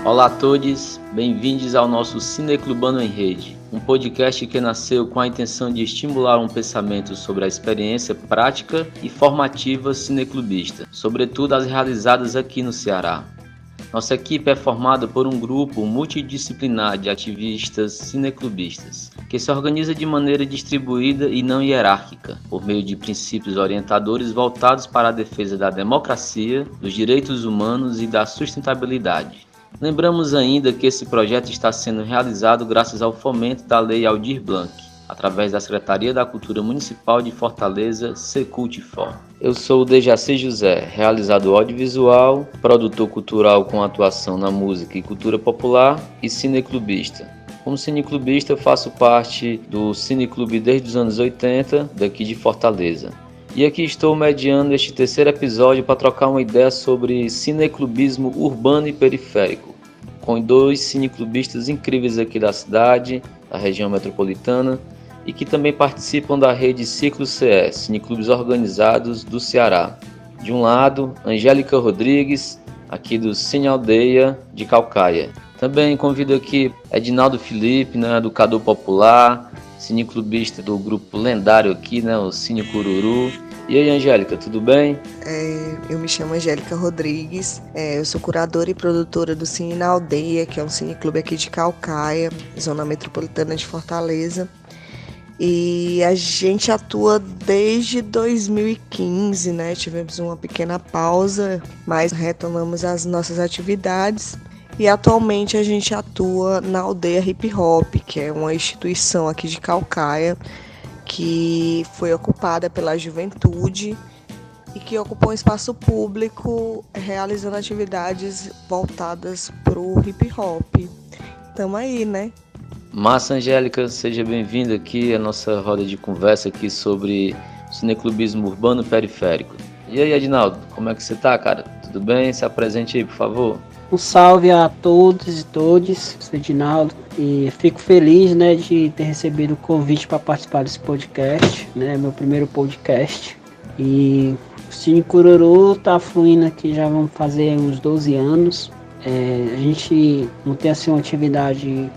Olá a todos, bem-vindos ao nosso Cineclubano em Rede, um podcast que nasceu com a intenção de estimular um pensamento sobre a experiência prática e formativa cineclubista, sobretudo as realizadas aqui no Ceará. Nossa equipe é formada por um grupo multidisciplinar de ativistas cineclubistas, que se organiza de maneira distribuída e não hierárquica, por meio de princípios orientadores voltados para a defesa da democracia, dos direitos humanos e da sustentabilidade. Lembramos ainda que esse projeto está sendo realizado graças ao fomento da Lei Aldir Blanc, através da Secretaria da Cultura Municipal de Fortaleza, Secultifor. Eu sou o Dejaci José, realizador audiovisual, produtor cultural com atuação na música e cultura popular e cineclubista. Como cineclubista, faço parte do Cineclube desde os anos 80, daqui de Fortaleza. E aqui estou mediando este terceiro episódio para trocar uma ideia sobre cineclubismo urbano e periférico, com dois cineclubistas incríveis aqui da cidade, da região metropolitana, e que também participam da rede Ciclo CE, cineclubes organizados do Ceará. De um lado, Angélica Rodrigues, aqui do Cine Aldeia de Caucaia. Também convido aqui Edinaldo Felipe, educador popular, cineclubista do grupo lendário aqui, o Cine Cururu. E aí, Angélica, tudo bem? Eu me chamo Angélica Rodrigues, eu sou curadora e produtora do Cine na Aldeia, que é um cineclube aqui de Caucaia, zona metropolitana de Fortaleza. E a gente atua desde 2015, Tivemos uma pequena pausa, mas retomamos as nossas atividades. E atualmente a gente atua na Aldeia Hip Hop, que é uma instituição aqui de Caucaia, que foi ocupada pela juventude e que ocupou um espaço público realizando atividades voltadas para o hip hop. Tamo aí, Massa, Angélica, seja bem-vinda aqui à nossa roda de conversa aqui sobre cineclubismo urbano periférico. E aí, Edinaldo, como é que você tá, cara? Tudo bem? Se apresente aí, por favor. Um salve a todos e todas, sou Edinaldo, e fico feliz, de ter recebido o convite para participar desse podcast, meu primeiro podcast. E o Cine Cururu tá fluindo aqui, já vamos fazer uns 12 anos. A gente não tem assim uma atividade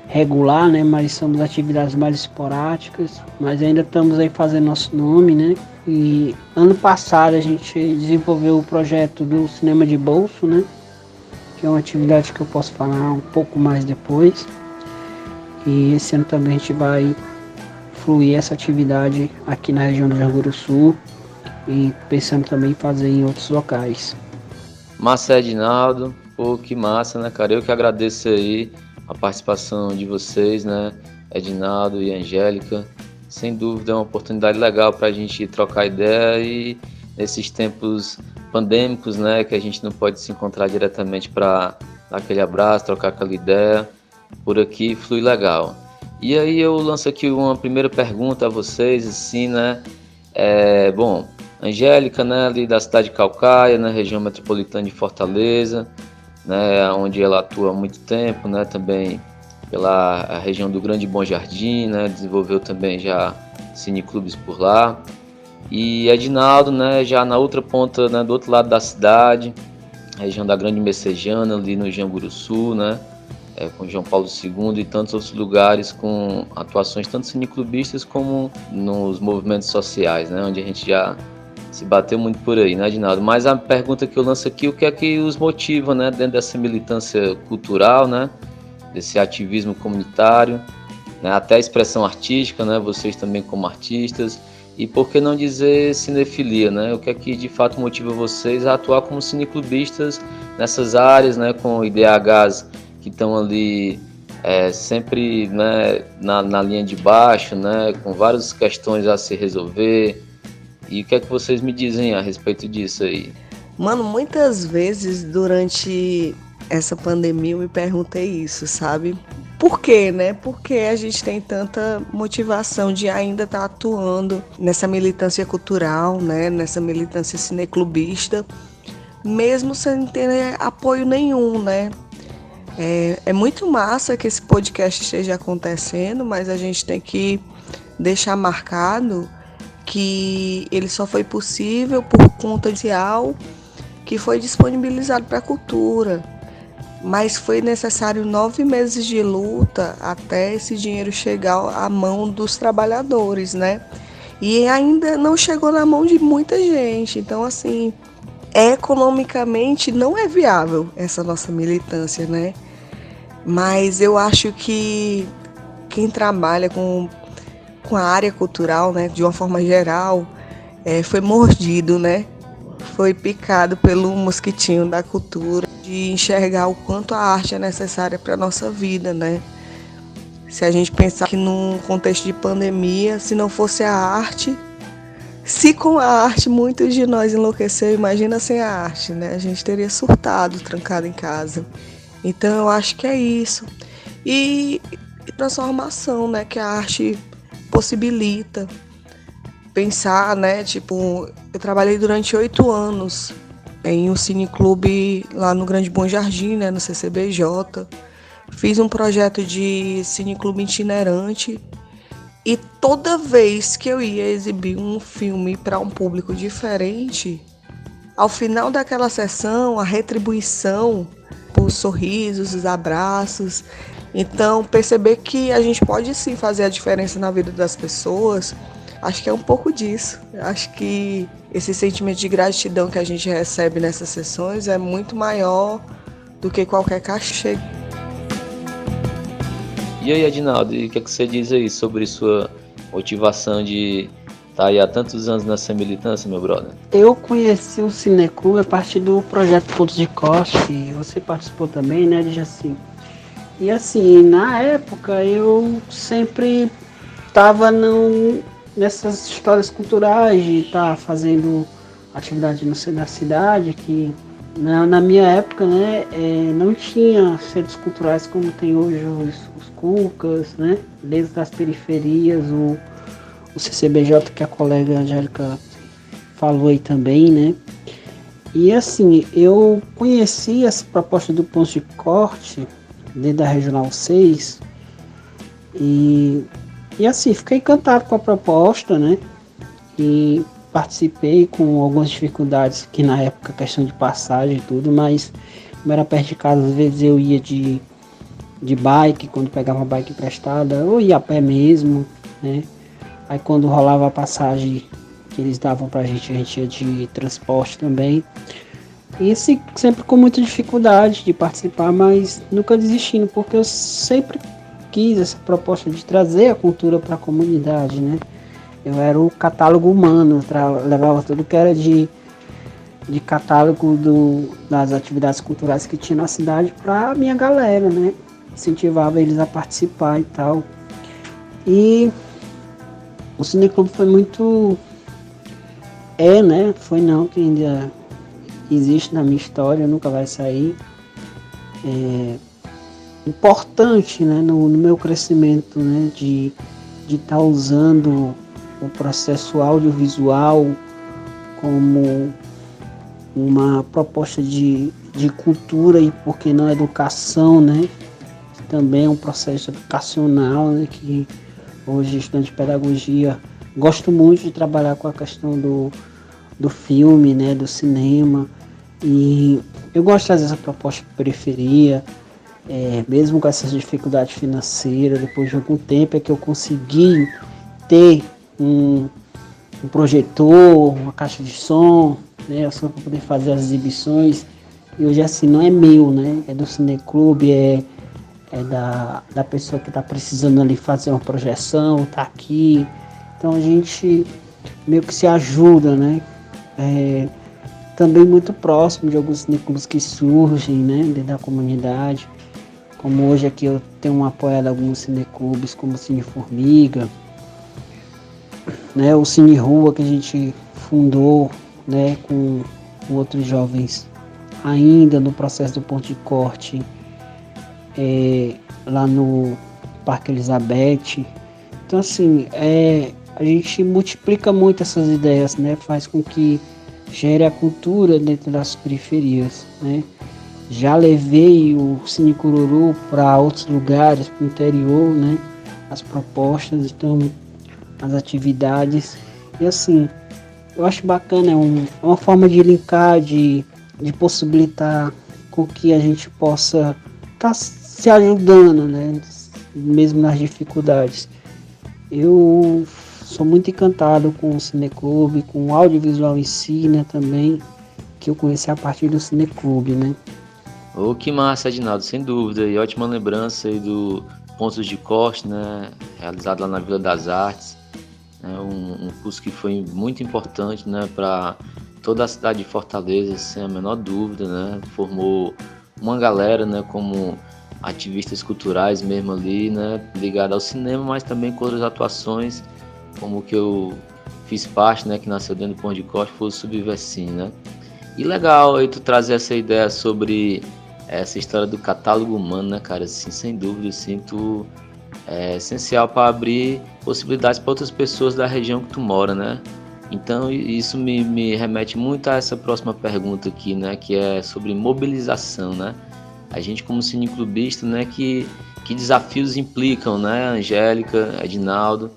regular, mas somos atividades mais esporádicas, mas ainda estamos aí fazendo nosso nome, E ano passado a gente desenvolveu o projeto do Cinema de Bolso, que é uma atividade que eu posso falar um pouco mais depois. E esse ano também a gente vai fluir essa atividade aqui na região do Janguru Sul e pensando também em fazer em outros locais. Massa, Edinaldo. Pô, que massa, cara? Eu que agradeço aí a participação de vocês, Edinaldo e Angélica. Sem dúvida é uma oportunidade legal para a gente trocar ideia e nesses tempos pandêmicos, que a gente não pode se encontrar diretamente para dar aquele abraço, trocar aquela ideia, por aqui flui legal. E aí eu lanço aqui uma primeira pergunta a vocês, assim, Bom, Angélica, ali da cidade de Caucaia, região metropolitana de Fortaleza, onde ela atua há muito tempo, também pela região do Grande Bom Jardim, desenvolveu também já cineclubes por lá. E Edinaldo, já na outra ponta, do outro lado da cidade, região da Grande Messejana, ali no Janguru Sul, com João Paulo II e tantos outros lugares com atuações tanto cineclubistas como nos movimentos sociais, onde a gente já se bateu muito por aí, Edinaldo? Mas a pergunta que eu lanço aqui, o que é que os motiva, dentro dessa militância cultural, desse ativismo comunitário, até a expressão artística, vocês também como artistas, e por que não dizer cinefilia, O que é que de fato motiva vocês a atuar como cineclubistas nessas áreas, com IDHs que estão ali sempre na linha de baixo, com várias questões a se resolver. E o que é que vocês me dizem a respeito disso aí? Mano, muitas vezes durante essa pandemia eu me perguntei isso, sabe? Por quê, Por que a gente tem tanta motivação de ainda estar atuando nessa militância cultural, Nessa militância cineclubista, mesmo sem ter apoio nenhum, É muito massa que esse podcast esteja acontecendo, mas a gente tem que deixar marcado que ele só foi possível por conta de algo que foi disponibilizado para a cultura. mas foi necessário 9 meses de luta até esse dinheiro chegar à mão dos trabalhadores, né? E ainda não chegou na mão de muita gente. Então, assim, economicamente não é viável essa nossa militância, né? Mas eu acho que quem trabalha com a área cultural, né, de uma forma geral, foi mordido, né? Foi picado pelo mosquitinho da cultura, de enxergar o quanto a arte é necessária para a nossa vida, né? Se a gente pensar que num contexto de pandemia, se não fosse a arte, se com a arte muitos de nós enlouqueceu, imagina sem a arte, né? A gente teria surtado, trancado em casa. Então eu acho que é isso. E transformação, né, que a arte possibilita. Pensar, né, tipo, eu trabalhei durante 8 anos em um cineclube lá no Grande Bom Jardim, né, no CCBJ. Fiz um projeto de cineclube itinerante e toda vez que eu ia exibir um filme para um público diferente, ao final daquela sessão, a retribuição, os sorrisos, os abraços. Então, perceber que a gente pode sim fazer a diferença na vida das pessoas, acho que é um pouco disso. Acho que esse sentimento de gratidão que a gente recebe nessas sessões é muito maior do que qualquer cachê. E aí, Edinaldo, e o que é que você diz aí sobre sua motivação de estar aí há tantos anos nessa militância, meu brother? Eu conheci o Cineclube a partir do projeto Pontos de Corte, que você participou também, né, de Jaci? E assim, na época eu sempre estava nessas histórias culturais de estar fazendo atividade no centro da cidade, que na minha época, né, não tinha centros culturais como tem hoje os CUCAs, né, desde as periferias, o CCBJ que a colega Angélica falou aí também, né. E assim, eu conheci essa proposta do Ponto de Corte dentro da Regional 6 e assim, fiquei encantado com a proposta, né, e participei com algumas dificuldades, que na época questão de passagem e tudo, mas como era perto de casa, às vezes eu ia de bike, quando pegava uma bike emprestada, ou ia a pé mesmo, né, aí quando rolava a passagem que eles davam pra gente, a gente ia de transporte também. E sempre com muita dificuldade de participar, mas nunca desistindo, porque eu sempre quis essa proposta de trazer a cultura para a comunidade, né? Eu era o catálogo humano, levava tudo que era de catálogo das atividades culturais que tinha na cidade para a minha galera, né? Incentivava eles a participar e tal. E o Cineclube foi muito... né? Foi não, que ainda existe na minha história, nunca vai sair. Importante, né, no meu crescimento, né, de estar usando o processo audiovisual como uma proposta de cultura e, por que não, educação, né? Também é um processo educacional, né, que hoje, estudante de pedagogia, gosto muito de trabalhar com a questão do filme, né, do cinema, e eu gosto de trazer essa proposta para a periferia, mesmo com essas dificuldades financeiras. Depois de algum tempo é que eu consegui ter um projetor, uma caixa de som, né, só para poder fazer as exibições. E hoje assim, não é meu, né, é do Cineclube, é da pessoa que está precisando ali fazer uma projeção, tá aqui. Então a gente meio que se ajuda, né, também muito próximo de alguns cineclubes que surgem, né, dentro da comunidade. Como hoje aqui eu tenho apoiado alguns cineclubes, como o Cine Formiga, né, o Cine Rua, que a gente fundou, né, com outros jovens ainda no processo do Ponto de Corte, lá no Parque Elizabeth. Então assim, a gente multiplica muito essas ideias, né, faz com que gere a cultura dentro das periferias, né. Já levei o Cine Cururu para outros lugares, para o interior, né, as propostas, então, as atividades. E assim, eu acho bacana, é uma forma de linkar, de possibilitar com que a gente possa estar se ajudando, né? Mesmo nas dificuldades. Eu sou muito encantado com o Cineclube, com o audiovisual em si, né, também, que eu conheci a partir do Cineclube, né? Oh, que massa, Edinaldo, sem dúvida, e ótima lembrança aí do Pontos de Corte, né, realizado lá na Vila das Artes, né, um curso que foi muito importante, né, para toda a cidade de Fortaleza, sem a menor dúvida, né, formou uma galera, né, como ativistas culturais mesmo ali, né, ligado ao cinema, mas também com outras atuações, como que eu fiz parte, né, que nasceu dentro do Ponto de Corte, foi o Subversino, né. E legal aí tu trazer essa ideia sobre essa história do catálogo humano, né, cara, assim, sem dúvida, assim, tu é essencial para abrir possibilidades para outras pessoas da região que tu mora, né. Então isso me remete muito a essa próxima pergunta aqui, né, que é sobre mobilização, né. A gente como cineclubista, né, que desafios implicam, né, Angélica, Edinaldo,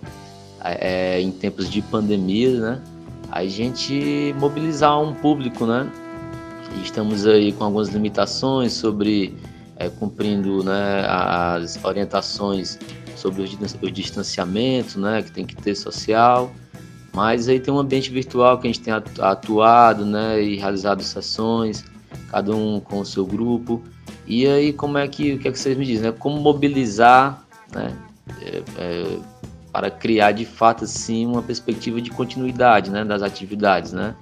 em tempos de pandemia, né, a gente mobilizar um público, né, e estamos aí com algumas limitações sobre cumprindo, né, as orientações sobre o distanciamento, né, que tem que ter social, mas aí tem um ambiente virtual que a gente tem atuado, né, e realizado sessões, cada um com o seu grupo. E aí o que é que vocês me dizem, né? Como mobilizar, né, para criar de fato assim uma perspectiva de continuidade, né, das atividades, né,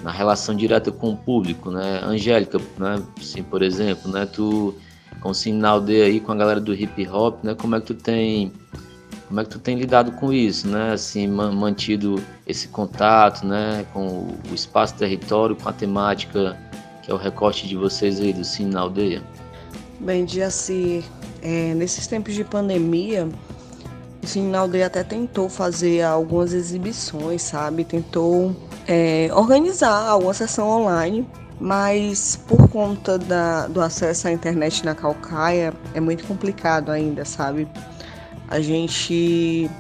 na relação direta com o público, né? Angélica, né, assim, por exemplo, né, tu com o Cine na Aldeia aí com a galera do hip hop, né, como é que tu tem lidado com isso, né? Assim, mantido esse contato, né, com o espaço território, com a temática que é o recorte de vocês aí do Cine na Aldeia? Bem, Diaci, nesses tempos de pandemia, o Cine na Aldeia até tentou fazer algumas exibições, sabe? Tentou organizar alguma sessão online, mas por conta do acesso à internet na Caucaia, é muito complicado ainda, sabe? A gente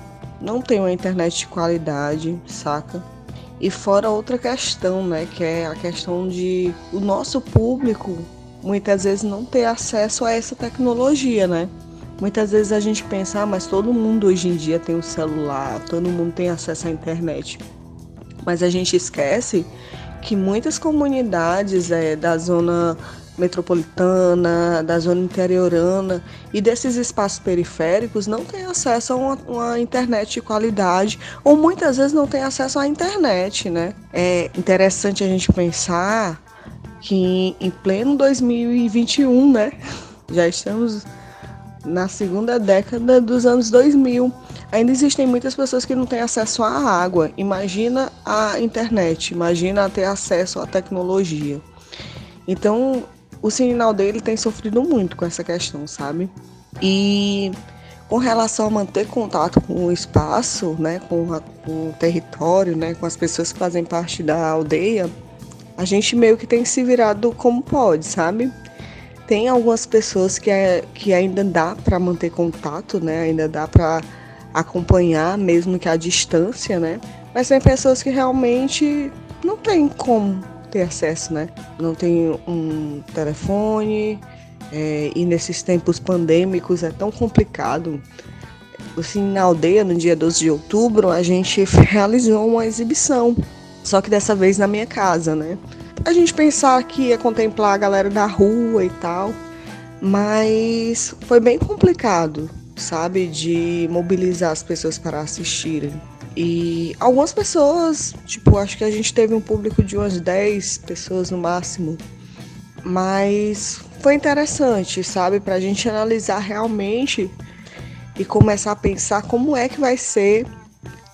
não tem uma internet de qualidade, saca? E fora outra questão, né, que é a questão de o nosso público muitas vezes não ter acesso a essa tecnologia, né? Muitas vezes a gente pensa, mas todo mundo hoje em dia tem um celular, todo mundo tem acesso à internet. Mas a gente esquece que muitas comunidades da zona metropolitana, da zona interiorana e desses espaços periféricos não têm acesso a uma internet de qualidade ou muitas vezes não têm acesso à internet, né? É interessante a gente pensar que em pleno 2021, né? Já estamos na segunda década dos anos 2000. Ainda existem muitas pessoas que não têm acesso à água. Imagina a internet, imagina ter acesso à tecnologia. Então, o Cine na Aldeia ele tem sofrido muito com essa questão, sabe? E com relação a manter contato com o espaço, né, com o território, né, com as pessoas que fazem parte da aldeia, a gente meio que tem se virado como pode, sabe? Tem algumas pessoas que ainda dá para manter contato, né, ainda dá para acompanhar, mesmo que à distância, né? Mas tem pessoas que realmente não tem como ter acesso, né? Não tem um telefone, e nesses tempos pandêmicos é tão complicado. Assim, na aldeia, no dia 12 de outubro, a gente realizou uma exibição, só que dessa vez na minha casa, né? A gente pensar que ia contemplar a galera da rua e tal, mas foi bem complicado, sabe? De mobilizar as pessoas para assistirem. E algumas pessoas, acho que a gente teve um público de umas 10 pessoas no máximo. Mas foi interessante, sabe? Pra gente analisar realmente e começar a pensar como é que vai ser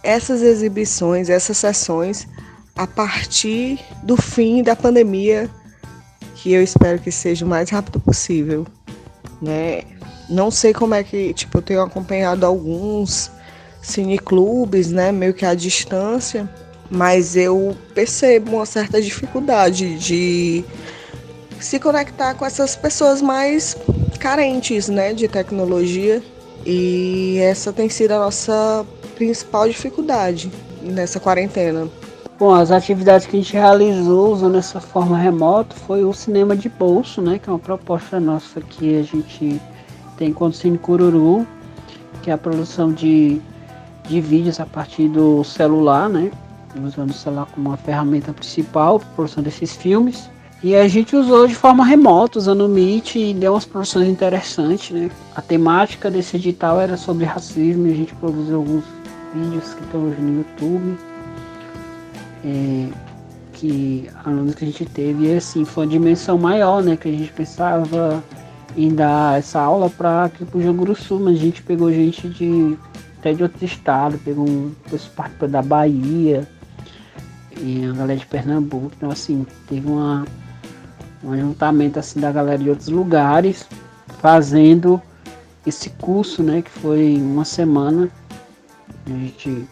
essas exibições, essas sessões a partir do fim da pandemia, que eu espero que seja o mais rápido possível, né? Não sei como é que, eu tenho acompanhado alguns cineclubes, né, meio que à distância, mas eu percebo uma certa dificuldade de se conectar com essas pessoas mais carentes, né, de tecnologia, e essa tem sido a nossa principal dificuldade nessa quarentena. Bom, as atividades que a gente realizou usando essa forma remota foi o cinema de bolso, né? Que é uma proposta nossa que a gente tem com o Cine Cururu, que é a produção de vídeos a partir do celular, né? Usando o celular como uma ferramenta principal para a produção desses filmes. E a gente usou de forma remota, usando o Meet, e deu umas produções interessantes, né? A temática desse edital era sobre racismo, e a gente produziu alguns vídeos que estão hoje no YouTube. Que a alunos que a gente teve, e assim, foi uma dimensão maior, né? Que a gente pensava em dar essa aula para aqui pro Janguru-Sul, mas a gente pegou gente até de outro estado, pegou pessoas participando da Bahia e a galera de Pernambuco, então assim, teve um ajuntamento assim da galera de outros lugares fazendo esse curso, né? Que foi uma semana, a gente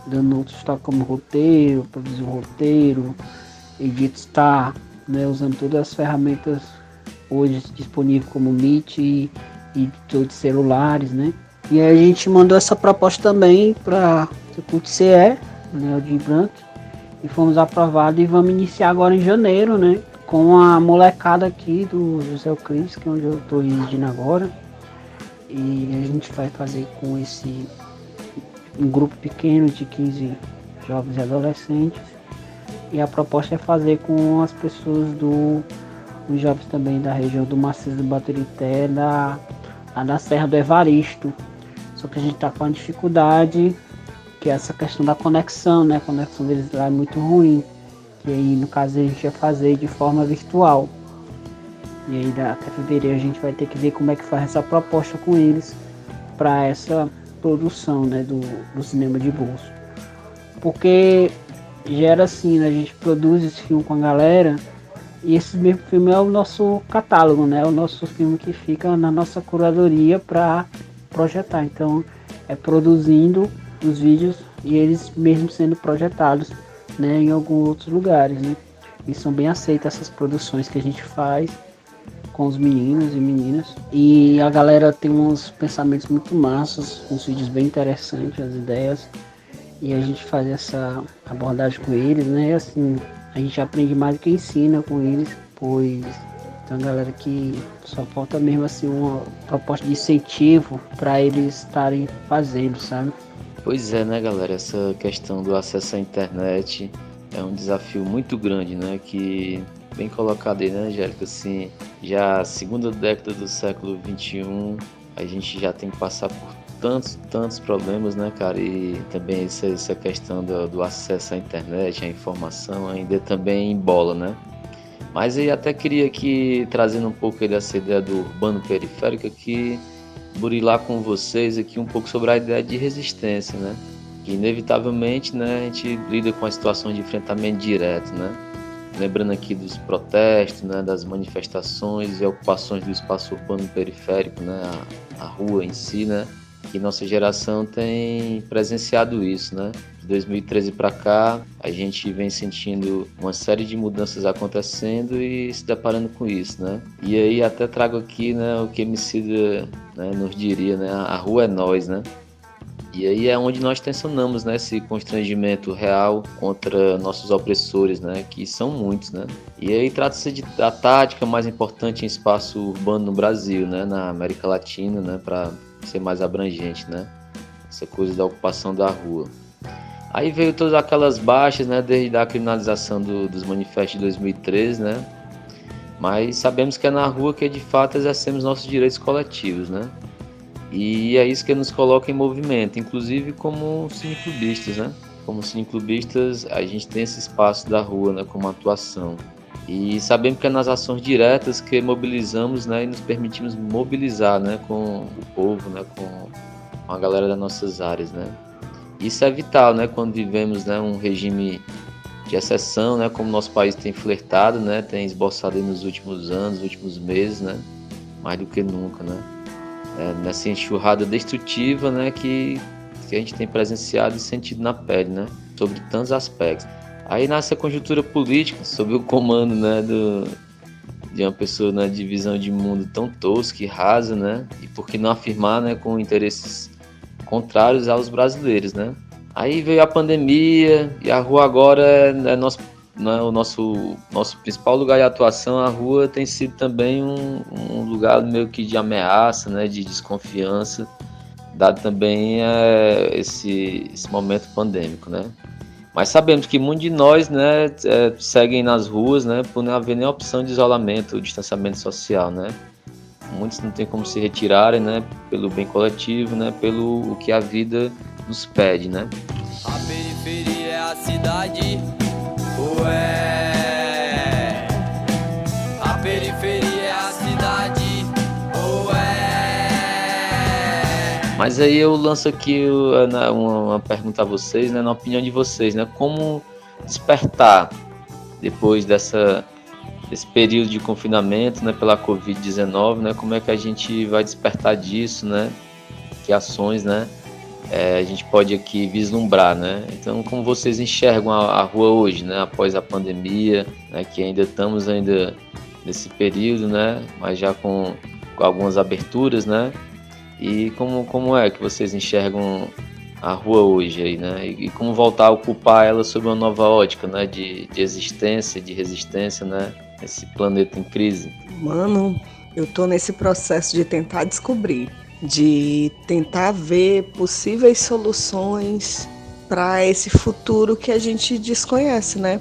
dando outros toques como roteiro, produzir um roteiro, editar, né, usando todas as ferramentas hoje disponíveis como Meet e editor de celulares, né. E aí a gente mandou essa proposta também para o CUT-CE, né, o de Branco, e fomos aprovados e vamos iniciar agora em janeiro, né, com a molecada aqui do José Euclides, que é onde eu estou residindo agora, e a gente vai fazer com um grupo pequeno de 15 jovens e adolescentes, e a proposta é fazer com as pessoas os jovens também da região do Maciço do Baturité, da Serra do Evaristo. Só que a gente está com uma dificuldade, que é essa questão da conexão, né? A conexão deles lá é muito ruim, que aí no caso a gente ia fazer de forma virtual. E aí até fevereiro a gente vai ter que ver como é que faz essa proposta com eles para essa produção, né, do cinema de bolso. Porque gera assim, né, a gente produz esse filme com a galera e esse mesmo filme é o nosso catálogo, né, o nosso filme que fica na nossa curadoria para projetar. Então é produzindo os vídeos e eles mesmos sendo projetados, né, em alguns outros lugares, né. E são bem aceitas essas produções que a gente faz com os meninos e meninas, e a galera tem uns pensamentos muito massas, uns vídeos bem interessantes, as ideias, e a gente faz essa abordagem com eles, né, e assim, a gente aprende mais do que ensina com eles, pois tem uma galera que só falta mesmo assim uma proposta de incentivo para eles estarem fazendo, sabe? Pois é, né, galera, essa questão do acesso à internet é um desafio muito grande, né, que bem colocado aí, né, Angélica? Assim, já a segunda década do século XXI, a gente já tem que passar por tantos problemas, né, cara? E também essa questão do acesso à internet, à informação, ainda também embola, né? Mas eu até queria aqui, trazendo um pouco aí dessa ideia do urbano periférico, aqui, burilar com vocês aqui um pouco sobre a ideia de resistência, né? Que inevitavelmente, né, a gente lida com a situação de enfrentamento direto, né? Lembrando aqui dos protestos, né, das manifestações e ocupações do espaço urbano periférico, né, a rua em si, né, que nossa geração tem presenciado isso, né. De 2013 para cá, a gente vem sentindo uma série de mudanças acontecendo e se deparando com isso, né. E aí até trago aqui, né, o que Emicida, né, nos diria, né, a rua é nós, né. E aí é onde nós tensionamos, né, esse constrangimento real contra nossos opressores, né, que são muitos, né. E aí trata-se da tática mais importante em espaço urbano no Brasil, né, na América Latina, né, para ser mais abrangente, né, essa coisa da ocupação da rua. Aí veio todas aquelas baixas, né, desde a criminalização dos manifestos de 2013, né, mas sabemos que é na rua que de fato exercemos nossos direitos coletivos, né. E é isso que nos coloca em movimento, inclusive como cineclubistas, né? Como cineclubistas, a gente tem esse espaço da rua, né, como atuação. E sabemos que é nas ações diretas que mobilizamos, né, e nos permitimos mobilizar, né, com o povo, né, com a galera das nossas áreas, né? Isso é vital, né, quando vivemos, né, um regime de exceção, né, como nosso país tem flertado, né, tem esboçado aí nos últimos anos, nos últimos meses, né, mais do que nunca, né? Nessa enxurrada destrutiva, né, que a gente tem presenciado e sentido na pele, né, sobre tantos aspectos. Aí nessa conjuntura política, sob o comando, né, de uma pessoa na divisão de mundo tão tosca e rasa, né, e por que não afirmar, né, com interesses contrários aos brasileiros, né, Aí veio a pandemia e a rua agora é o nosso principal lugar de atuação. A rua tem sido também um lugar meio que de ameaça, né, de desconfiança, dado também esse momento pandêmico, né? Mas sabemos que muitos de nós, né, seguem nas ruas, né, por não haver nenhuma opção de isolamento, distanciamento social, né? Muitos não têm como se retirarem, né, pelo bem coletivo, né, pelo o que a vida nos pede, né? A periferia é a cidade, ou é? A periferia é a cidade, ou é? Mas aí eu lanço aqui uma pergunta a vocês, né, na opinião de vocês, né, como despertar depois desse período de confinamento, né, pela Covid-19, né, como é que a gente vai despertar disso, né, que ações, né, a gente pode aqui vislumbrar, né? Então, como vocês enxergam a rua hoje, né? Após a pandemia, né? Que ainda estamos nesse período, né? Mas já com algumas aberturas, né? E como é que vocês enxergam a rua hoje aí, né? E como voltar a ocupar ela sob uma nova ótica, né? De existência, de resistência, né? Esse planeta em crise. Mano, eu tô nesse processo de tentar descobrir, de tentar ver possíveis soluções para esse futuro que a gente desconhece, né?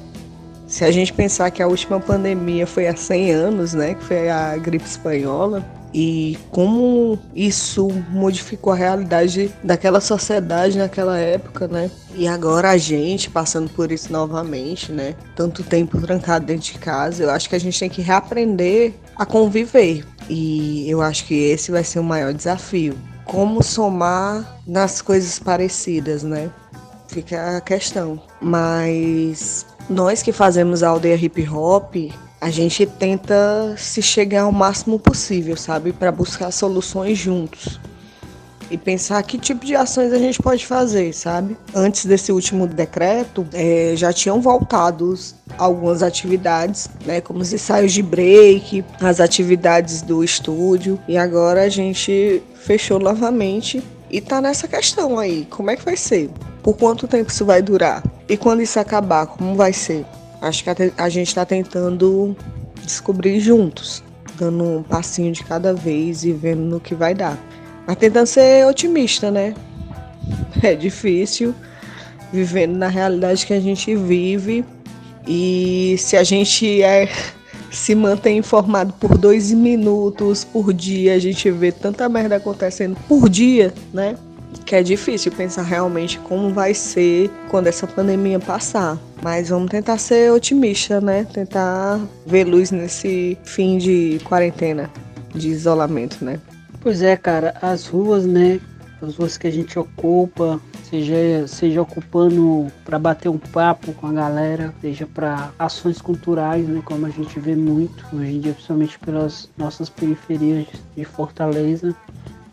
Se a gente pensar que a última pandemia foi há 100 anos, né, que foi a gripe espanhola, e como isso modificou a realidade daquela sociedade naquela época, né? E agora a gente passando por isso novamente, né? Tanto tempo trancado dentro de casa, eu acho que a gente tem que reaprender a conviver. E eu acho que esse vai ser o maior desafio. Como somar nas coisas parecidas, né? Fica a questão. Mas nós que fazemos a aldeia hip hop, a gente tenta se chegar ao máximo possível, sabe? Para buscar soluções juntos. E pensar que tipo de ações a gente pode fazer, sabe? Antes desse último decreto, já tinham voltado algumas atividades, né? Como os ensaios de break, as atividades do estúdio. E agora a gente fechou novamente e tá nessa questão aí. Como é que vai ser? Por quanto tempo isso vai durar? E quando isso acabar, como vai ser? Acho que a gente está tentando descobrir juntos, dando um passinho de cada vez e vendo no que vai dar. Mas tentando ser otimista, né? É difícil, vivendo na realidade que a gente vive. E se a gente se mantém informado por 2 minutos por dia, a gente vê tanta merda acontecendo por dia, né? Que é difícil pensar realmente como vai ser quando essa pandemia passar. Mas vamos tentar ser otimista, né? Tentar ver luz nesse fim de quarentena, de isolamento, né? Pois é, cara, as ruas, né? As ruas que a gente ocupa, seja ocupando para bater um papo com a galera, seja para ações culturais, né? Como a gente vê muito hoje em dia, principalmente pelas nossas periferias de Fortaleza,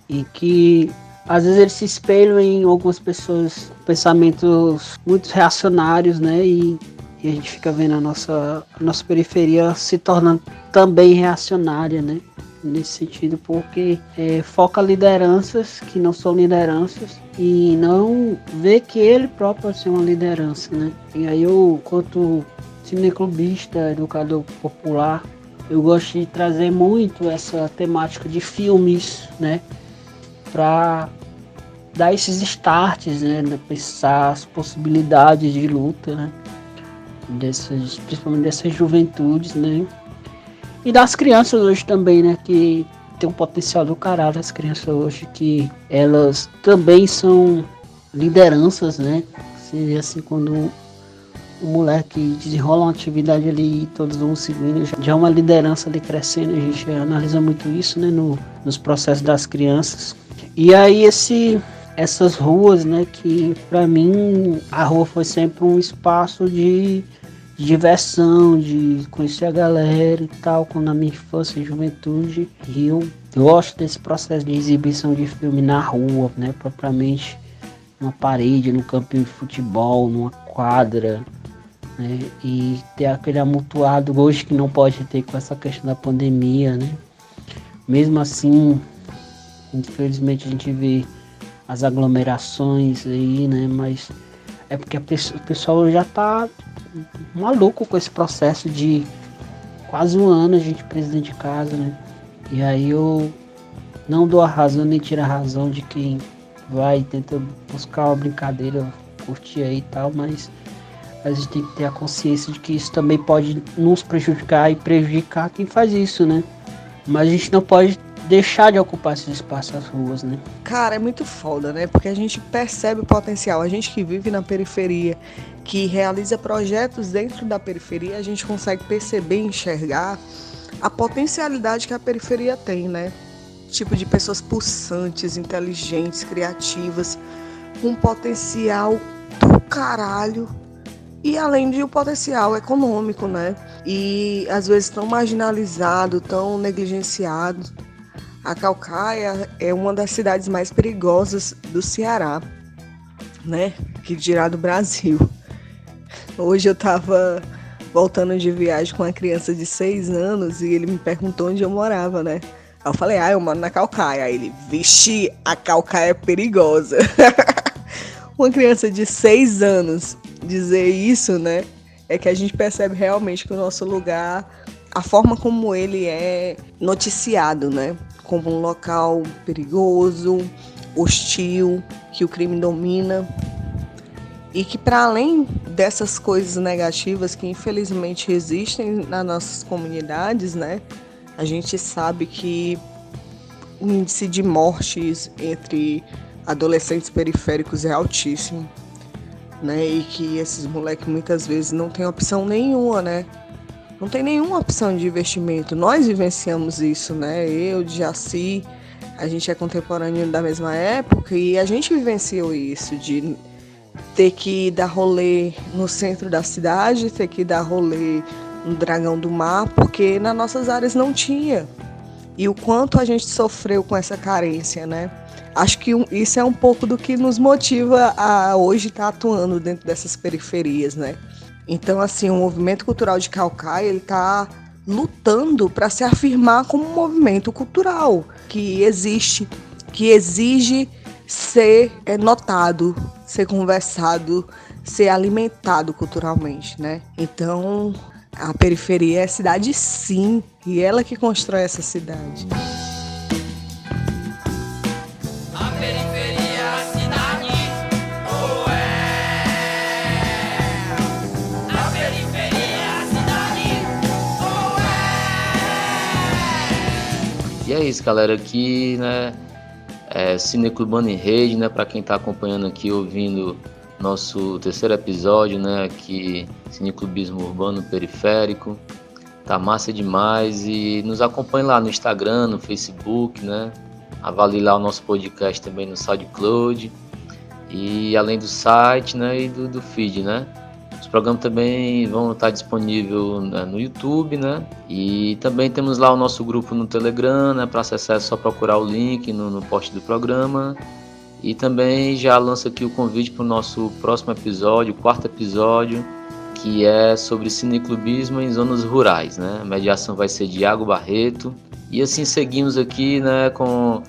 e que às vezes eles se espelham em algumas pessoas, pensamentos muito reacionários, né? E a gente fica vendo a nossa periferia se tornando também reacionária, né? Nesse sentido, porque foca lideranças que não são lideranças e não vê que ele próprio pode ser uma liderança, né? E aí eu, quanto cineclubista, educador popular, eu gosto de trazer muito essa temática de filmes, né? Para dar esses starts, né? Pensar as possibilidades de luta, né? Principalmente dessas juventudes, né? E das crianças hoje também, né? Que tem um potencial do caralho, as crianças hoje, que elas também são lideranças, né? Seria assim, quando um moleque desenrola uma atividade ali e todos vão seguindo, já é uma liderança ali crescendo, a gente analisa muito isso, né? Nos processos das crianças. E aí essas ruas, né? Que pra mim a rua foi sempre um espaço de diversão, de conhecer a galera e tal, quando na minha infância e juventude. E eu gosto desse processo de exibição de filme na rua, né? Propriamente numa parede, num campinho de futebol, numa quadra, né? E ter aquele amontoado hoje que não pode ter com essa questão da pandemia, né? Mesmo assim, infelizmente a gente vê as aglomerações aí, né? Mas é porque o pessoal já tá maluco com esse processo de quase um ano a gente preso dentro de casa, né? E aí eu não dou a razão nem tiro a razão de quem vai e tenta buscar uma brincadeira, curtir aí e tal, mas a gente tem que ter a consciência de que isso também pode nos prejudicar e prejudicar quem faz isso, né? Mas a gente não pode deixar de ocupar esses espaços, as ruas, né? Cara, é muito foda, né? Porque a gente percebe o potencial. A gente que vive na periferia, que realiza projetos dentro da periferia, a gente consegue perceber e enxergar a potencialidade que a periferia tem, né? Tipo de pessoas pulsantes, inteligentes, criativas, com potencial do caralho. E além de um potencial econômico, né? E às vezes tão marginalizado, tão negligenciado. A Caucaia é uma das cidades mais perigosas do Ceará, né? Que dirá do Brasil. Hoje eu estava voltando de viagem com uma criança de 6 anos e ele me perguntou onde eu morava, né? Aí eu falei, eu moro na Caucaia. Aí ele, vixe, a Caucaia é perigosa. Uma criança de 6 anos dizer isso, né? É que a gente percebe realmente que o nosso lugar, a forma como ele é noticiado, né? Como um local perigoso, hostil, que o crime domina. E que para além dessas coisas negativas que infelizmente existem nas nossas comunidades, né? A gente sabe que o índice de mortes entre adolescentes periféricos é altíssimo, né? E que esses moleques muitas vezes não têm opção nenhuma, né? Não tem nenhuma opção de investimento. Nós vivenciamos isso, né? Eu, Jaci, a gente é contemporâneo da mesma época e a gente vivenciou isso, de ter que dar rolê no centro da cidade, ter que dar rolê no Dragão do Mar, porque nas nossas áreas não tinha. E o quanto a gente sofreu com essa carência, né? Acho que isso é um pouco do que nos motiva a hoje estar atuando dentro dessas periferias, né? Então, assim, o movimento cultural de Caucaia, ele está lutando para se afirmar como um movimento cultural que existe, que exige ser notado, ser conversado, ser alimentado culturalmente, né? Então, a periferia é cidade sim, e ela que constrói essa cidade. A periferia é a cidade, ou é? A periferia é a cidade, ou é? E é isso, galera, aqui, né, Cineclube Urbano em Rede, né, para quem tá acompanhando aqui, ouvindo nosso terceiro episódio, né, aqui, Cineclubismo Urbano Periférico, tá massa demais, e nos acompanhe lá no Instagram, no Facebook, né, avalie lá o nosso podcast também no SoundCloud, e além do site, né, e do feed, né. Os programas também vão estar disponíveis, né, no YouTube, né? E também temos lá o nosso grupo no Telegram, né? Para acessar é só procurar o link no post do programa. E também já lanço aqui o convite para o nosso próximo episódio, o 4º episódio, que é sobre cineclubismo em zonas rurais, né? A mediação vai ser de Iago Barreto. E assim seguimos aqui, né, com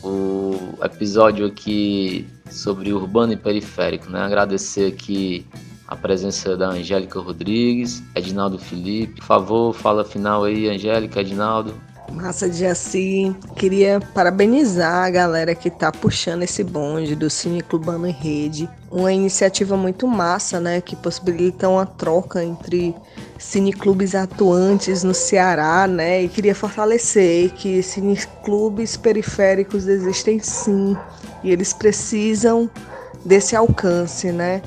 o episódio aqui sobre urbano e periférico, né? Agradecer aqui a presença da Angélica Rodrigues, Edinaldo Felipe. Por favor, fala final aí, Angélica, Edinaldo. Massa de Jaci. Queria parabenizar a galera que tá puxando esse bonde do Cineclube Urbano em Rede. Uma iniciativa muito massa, né? Que possibilita uma troca entre cineclubes atuantes no Ceará, né? E queria fortalecer que cineclubes periféricos existem sim. E eles precisam desse alcance, né?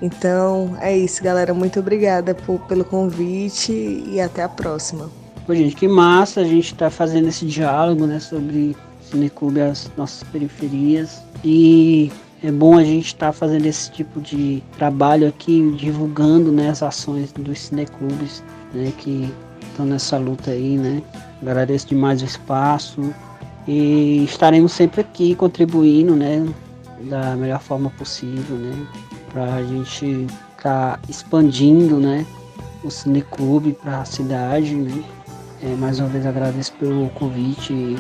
Então, é isso, galera. Muito obrigada pelo convite e até a próxima. Pô, gente, que massa a gente tá fazendo esse diálogo, né, sobre cineclube e as nossas periferias. E é bom a gente estar fazendo esse tipo de trabalho aqui, divulgando, né, as ações dos cineclubes, né, que estão nessa luta aí, né. Agradeço demais o espaço e estaremos sempre aqui contribuindo, né, da melhor forma possível, né, para a gente estar expandindo, né, o cineclube para a cidade, né. Mais uma vez agradeço pelo convite.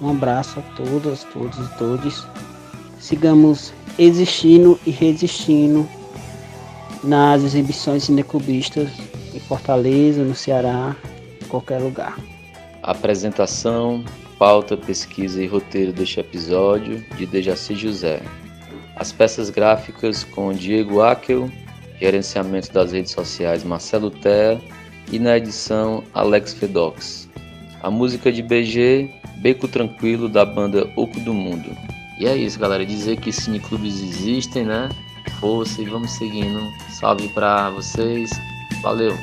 Um abraço a todas, todos e todos. Sigamos existindo e resistindo nas exibições cineclubistas em Fortaleza, no Ceará, em qualquer lugar. Apresentação, pauta, pesquisa e roteiro deste episódio de Dejaci José. As peças gráficas com Diego Akel, gerenciamento das redes sociais Marcelo Terra e na edição Alex Fedox. A música de BG, Beco Tranquilo, da banda Oco do Mundo. E é isso, galera, dizer que cineclubes existem, né? Força e vamos seguindo. Salve pra vocês, valeu!